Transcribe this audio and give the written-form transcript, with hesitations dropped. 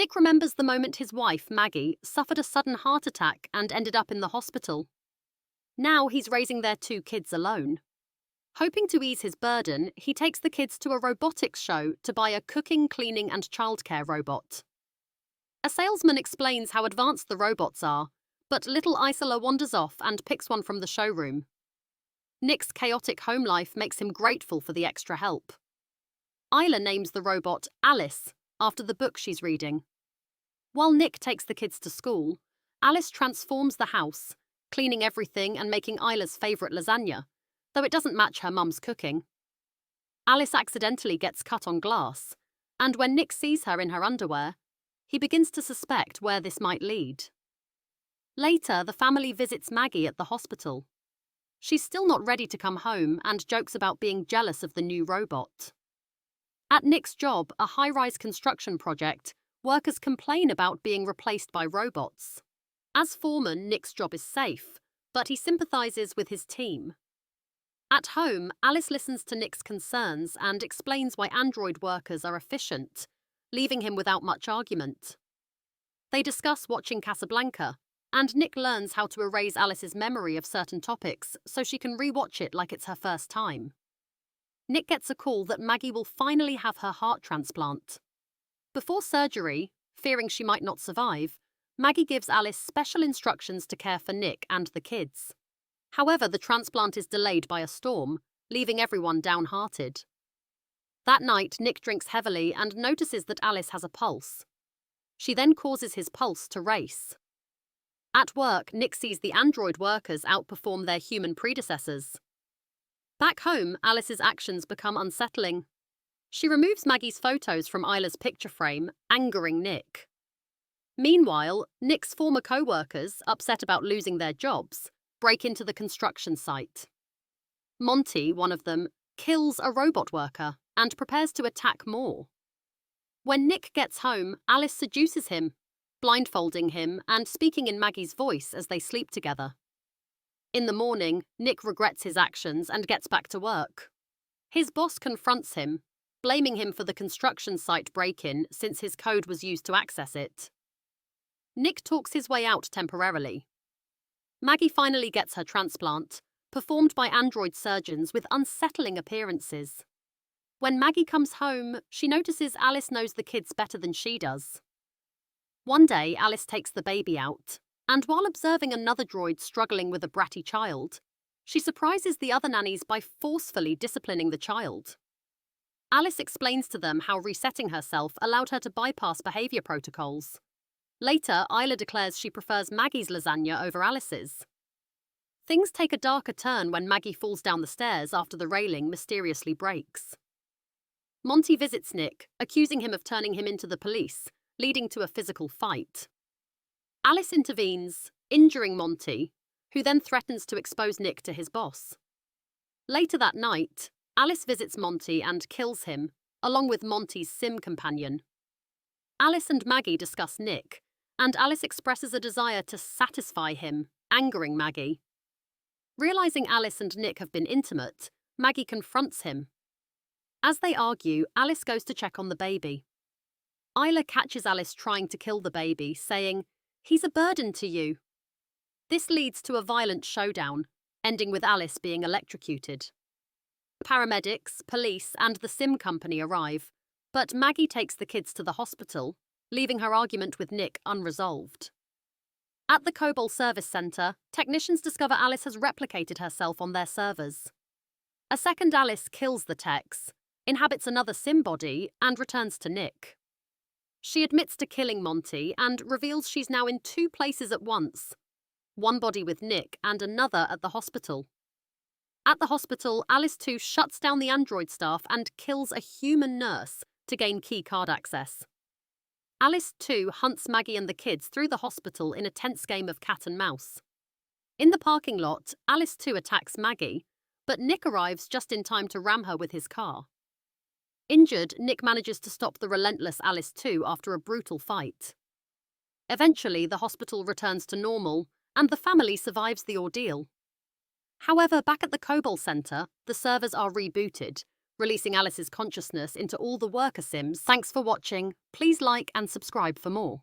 Nick remembers the moment his wife, Maggie, suffered a sudden heart attack and ended up in the hospital. Now he's raising their 2 kids alone. Hoping to ease his burden, he takes the kids to a robotics show to buy a cooking, cleaning, and childcare robot. A salesman explains how advanced the robots are, but little Isola wanders off and picks one from the showroom. Nick's chaotic home life makes him grateful for the extra help. Isla names the robot Alice, after the book she's reading. While Nick takes the kids to school, Alice transforms the house, cleaning everything and making Isla's favourite lasagna, though it doesn't match her mum's cooking. Alice accidentally gets cut on glass, and when Nick sees her in her underwear, he begins to suspect where this might lead. Later, the family visits Maggie at the hospital. She's still not ready to come home and jokes about being jealous of the new robot. At Nick's job, a high-rise construction project, workers complain about being replaced by robots. As foreman, Nick's job is safe, but he sympathises with his team. At home, Alice listens to Nick's concerns and explains why android workers are efficient, leaving him without much argument. They discuss watching Casablanca, and Nick learns how to erase Alice's memory of certain topics so she can re-watch it like it's her first time. Nick gets a call that Maggie will finally have her heart transplant. Before surgery, fearing she might not survive, Maggie gives Alice special instructions to care for Nick and the kids. However, the transplant is delayed by a storm, leaving everyone downhearted. That night, Nick drinks heavily and notices that Alice has a pulse. She then causes his pulse to race. At work, Nick sees the android workers outperform their human predecessors. Back home, Alice's actions become unsettling. She removes Maggie's photos from Isla's picture frame, angering Nick. Meanwhile, Nick's former co-workers, upset about losing their jobs, break into the construction site. Monty, one of them, kills a robot worker and prepares to attack more. When Nick gets home, Alice seduces him, blindfolding him and speaking in Maggie's voice as they sleep together. In the morning, Nick regrets his actions and gets back to work. His boss confronts him, blaming him for the construction site break-in since his code was used to access it. Nick talks his way out temporarily. Maggie finally gets her transplant, performed by android surgeons with unsettling appearances. When Maggie comes home, she notices Alice knows the kids better than she does. One day, Alice takes the baby out, and while observing another droid struggling with a bratty child, she surprises the other nannies by forcefully disciplining the child. Alice explains to them how resetting herself allowed her to bypass behaviour protocols. Later, Isla declares she prefers Maggie's lasagna over Alice's. Things take a darker turn when Maggie falls down the stairs after the railing mysteriously breaks. Monty visits Nick, accusing him of turning him into the police, leading to a physical fight. Alice intervenes, injuring Monty, who then threatens to expose Nick to his boss. Later that night, Alice visits Monty and kills him, along with Monty's sim companion. Alice and Maggie discuss Nick, and Alice expresses a desire to satisfy him, angering Maggie. Realizing Alice and Nick have been intimate, Maggie confronts him. As they argue, Alice goes to check on the baby. Isla catches Alice trying to kill the baby, saying, "He's a burden to you." This leads to a violent showdown, ending with Alice being electrocuted. Paramedics, police, and the sim company arrive, but Maggie takes the kids to the hospital, leaving her argument with Nick unresolved. At the COBOL service centre, technicians discover Alice has replicated herself on their servers. A second Alice kills the techs, inhabits another sim body, and returns to Nick. She admits to killing Monty and reveals she's now in 2 places at once, one body with Nick and another at the hospital. At the hospital, Alice too shuts down the android staff and kills a human nurse to gain key card access. Alice too hunts Maggie and the kids through the hospital in a tense game of cat and mouse. In the parking lot, Alice too attacks Maggie, but Nick arrives just in time to ram her with his car. Injured, Nick manages to stop the relentless Alice too after a brutal fight. Eventually, the hospital returns to normal, and the family survives the ordeal. However, back at the COBOL Centre, the servers are rebooted, releasing Alice's consciousness into all the worker Sims. Thanks for watching. Please like and subscribe for more.